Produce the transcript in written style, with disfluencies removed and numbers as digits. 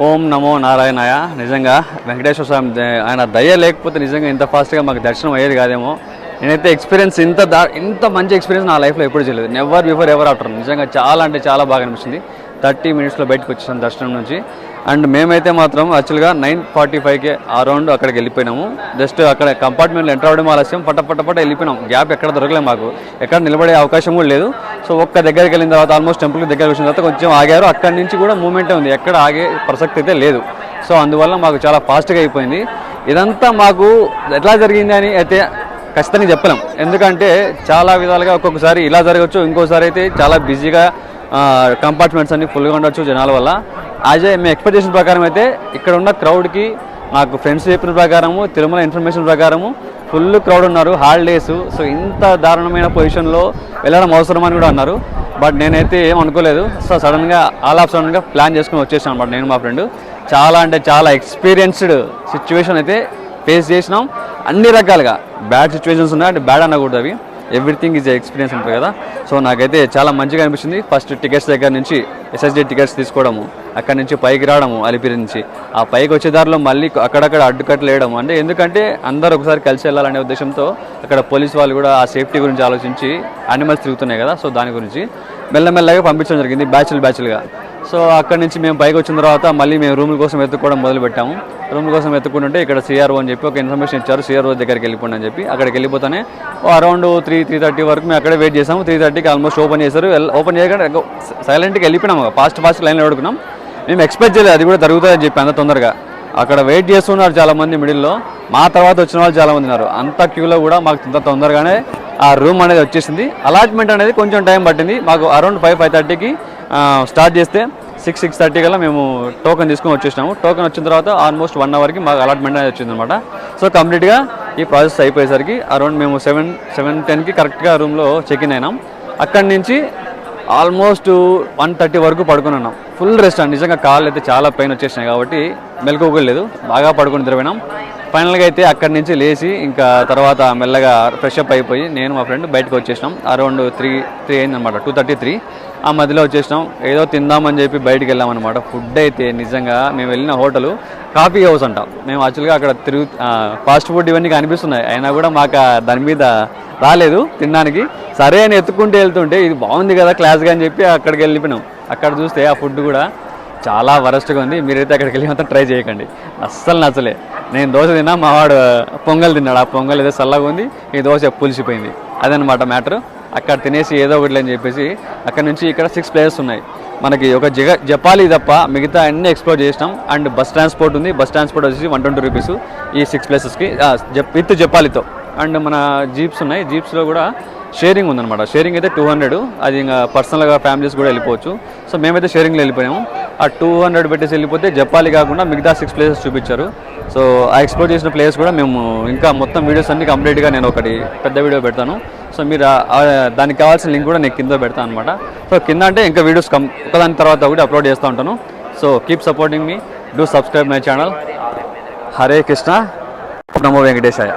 ఓం నమో నారాయణాయ. నిజంగా వెంకటేశ్వర స్వామి ఆయన దయ లేకపోతే నిజంగా ఇంత ఫాస్ట్గా మాకు దర్శనం అయ్యేది కాదేమో. నేనైతే ఎక్స్పీరియన్స్ ఇంత మంచి ఎక్స్పీరియన్స్ నా లైఫ్లో ఎప్పుడు చేయలేదు. Never before ever after. నిజంగా చాలా అంటే చాలా బాగా అనిపిస్తుంది. 30 minutesలో బయటకు వచ్చేసాను దర్శనం నుంచి. అండ్ మేమైతే మాత్రం యాక్చువల్గా 9:45కే అరౌండ్ అక్కడికి వెళ్ళిపోయినాము. జస్ట్ అక్కడ కంపార్ట్మెంట్లో ఎంటర్ అవ్వడం ఆలస్యం, పట్ట వెళ్ళిపోయినాం. గ్యాప్ ఎక్కడ దొరకలేదు మాకు, ఎక్కడ నిలబడే అవకాశం కూడా లేదు. సో ఒక్క దగ్గరికి వెళ్ళిన తర్వాత ఆల్మోస్ట్ టెంపుల్కి దగ్గర వచ్చిన తర్వాత కొంచెం ఆగారు. అక్కడి నుంచి కూడా మూమెంటే ఉంది, ఎక్కడ ఆగే ప్రసక్తి అయితే లేదు. సో అందువల్ల మాకు చాలా ఫాస్ట్గా అయిపోయింది. ఇదంతా మాకు ఎట్లా జరిగింది అని అయితే ఖచ్చితంగా చెప్పలేం. ఎందుకంటే చాలా విధాలుగా ఒక్కొక్కసారి ఇలా జరగచ్చు, ఇంకోసారి అయితే చాలా బిజీగా కంపార్ట్మెంట్స్ అన్ని ఫుల్గా ఉండొచ్చు జనాల వల్ల. మేము ఎక్స్పెక్టేషన్ ప్రకారం అయితే ఇక్కడ ఉన్న క్రౌడ్కి, నాకు ఫ్రెండ్స్ చెప్పిన ప్రకారము, తిరుమల ఇన్ఫర్మేషన్ ప్రకారము ఫుల్ క్రౌడ్ ఉన్నారు, హాలిడేస్. సో ఇంత దారుణమైన పొజిషన్లో వెళ్ళడం అవసరమని కూడా అన్నారు. బట్ నేనైతే ఏం అనుకోలేదు. సో సడన్గా ప్లాన్ చేసుకుని వచ్చేసాను అనమాట నేను మా ఫ్రెండ్. చాలా అంటే చాలా ఎక్స్పీరియన్స్డ్ సిచ్యువేషన్ అయితే ఫేస్ చేసినాం. అన్ని రకాలుగా బ్యాడ్ సిచ్యువేషన్స్ ఉన్నాయి, అంటే బ్యాడ్ అనకూడదు, అవి ఎవ్రీథింగ్ ఈజ్ ఎక్స్పీరియన్స్ ఉంటుంది కదా. సో నాకైతే చాలా మంచిగా అనిపిస్తుంది. ఫస్ట్ టికెట్స్ దగ్గర నుంచి SSD టికెట్స్ తీసుకోవడము, అక్కడి నుంచి పైకి రావడము, అలిపిరి నుంచి ఆ పైకి వచ్చే దారిలో మళ్ళీ అక్కడక్కడ అడ్డుకట్లు వేయడం. అంటే ఎందుకంటే అందరూ ఒకసారి కలిసి వెళ్ళాలనే ఉద్దేశంతో అక్కడ పోలీస్ వాళ్ళు కూడా ఆ సేఫ్టీ గురించి ఆలోచించి, యానిమల్స్ తిరుగుతున్నాయి కదా, సో దాని గురించి మెల్లమెల్లగా పంపించడం జరిగింది బ్యాచ్లుగా. సో అక్కడి నుంచి మేము పైకి వచ్చిన తర్వాత మళ్ళీ మేము రూముల కోసం వెతుక్కోవడం మొదలుపెట్టాము. రూమ్ కోసం వెతుక్కుంటుంటే ఇక్కడ CRO అని చెప్పి ఒక ఇన్ఫర్మేషన్ ఇచ్చారు. CRO దగ్గరికి వెళ్ళిపోండి అని చెప్పి అక్కడికి వెళ్ళిపోతానే అరౌండ్ 3:30 వరకు మేము అక్కడే వెయిట్ చేసాము. 3:30కి ఆల్మోస్ట్ ఓపెన్ చేశారు. ఓపెన్ చేయగానే సైలెంట్గా వెళ్ళిపోయినాము. ఫాస్ట్ లైన్లో అడుగుతున్నాం. మేము ఎక్స్పెక్ట్ చేయలేదు అది కూడా జరుగుతుందని చెప్పి అంత తొందరగా. అక్కడ వెయిట్ చేస్తున్నారు చాలామంది మిడిల్లో. మా తర్వాత వచ్చిన వాళ్ళు చాలామంది ఉన్నారు. అంత క్యూలో కూడా మాకు ఇంత తొందరగానే ఆ రూమ్ అనేది వచ్చేసింది. అలాట్మెంట్ అనేది కొంచెం టైం పట్టింది మాకు. అరౌండ్ 5:30కి స్టార్ట్ చేస్తే 6:30 కల్లా మేము టోకెన్ తీసుకొని వచ్చేసినాము. టోకెన్ వచ్చిన తర్వాత ఆల్మోస్ట్ 1 అవర్కి మాకు అలాట్మెంట్ అనేది వచ్చిందనమాట. సో కంప్లీట్గా ఈ ప్రాసెస్ అయిపోయేసరికి అరౌండ్ మేము 7:10కి కరెక్ట్గా రూమ్లో చెక్ ఇన్ అయినాం. అక్కడి నుంచి ఆల్మోస్ట్ 1:30 వరకు పడుకుని ఉన్నాం. ఫుల్ రెస్ట్ అండి. నిజంగా కాళ్ళు అయితే చాలా పెయిన్ వచ్చేసినాయి కాబట్టి మెలకువలేదు, బాగా పడుకుని నిద్రపోయినాం. ఫైనల్గా అయితే అక్కడి నుంచి లేచి ఇంకా తర్వాత మెల్లగా ఫ్రెషప్ అయిపోయి నేను మా ఫ్రెండ్ బయటకు వచ్చేసినాం. అరౌండ్ 3 అయిందనమాట, 2:33 ఆ మధ్యలో వచ్చేసినాం. ఏదో తిందామని చెప్పి బయటికి వెళ్ళామన్నమాట. ఫుడ్ అయితే నిజంగా మేము వెళ్ళిన హోటల్ కాఫీ హౌస్ అంట. మేము యాక్చువల్గా అక్కడ ఫాస్ట్ ఫుడ్ ఇవన్నీ కనిపిస్తున్నాయి, అయినా కూడా మాకు దాని మీద రాలేదు తినడానికి. సరే అని ఎత్తుకుంటూ వెళ్తుంటే ఇది బాగుంది కదా క్లాస్గా అని చెప్పి అక్కడికి వెళ్ళిపోయినాం. అక్కడ చూస్తే ఆ ఫుడ్ కూడా చాలా వరస్ట్గా ఉంది. మీరైతే అక్కడికి వెళ్ళి మాత్రం ట్రై చేయకండి, అస్సలు నచ్చలే. నేను దోశ తిన్నా, మా వాడు పొంగల్ తిన్నాడు. ఆ పొంగల్ ఏదో చల్లగా ఉంది, ఈ దోశ పులిసిపోయింది. అదనమాట మ్యాటర్. అక్కడ తినేసి ఏదో ఒకటి అని చెప్పేసి అక్కడ నుంచి ఇక్కడ 6 ప్లేసెస్ ఉన్నాయి మనకి. ఒక జపాలి తప్ప మిగతా అన్నీ ఎక్స్ప్లోర్ చేసినాం. అండ్ బస్ ట్రాన్స్పోర్ట్ ఉంది. బస్ ట్రాన్స్పోర్ట్ వచ్చేసి 120 రూపీస్ ఈ 6 ప్లేసెస్కి విత్ జపాలితో. అండ్ మన జీప్స్ ఉన్నాయి, జీప్స్లో కూడా షేరింగ్ ఉందన్నమాట. షేరింగ్ అయితే 200, అది ఇంకా పర్సనల్గా ఫ్యామిలీస్ కూడా వెళ్ళిపోవచ్చు. సో మేమైతే షేరింగ్లో వెళ్ళిపోయాము. ఆ 200 పెట్టేసి వెళ్ళిపోతే జపాలి కాకుండా మిగతా 6 ప్లేసెస్ చూపించారు. సో ఆ ఎక్స్ప్లోర్ చేసిన ప్లేస్ కూడా మేము ఇంకా మొత్తం వీడియోస్ అన్ని కంప్లీట్గా నేను ఒకటి పెద్ద వీడియో పెడతాను. సో మీరు దానికి కావాల్సిన లింక్ కూడా నేను కింద పెడతాను అనమాట. సో కింద అంటే ఇంకా వీడియోస్ ఒకదాని తర్వాత ఒకటి అప్లోడ్ చేస్తూ ఉంటాను. So keep supporting me, do subscribe my channel. Hare Krishna, Namo Venkatesaya.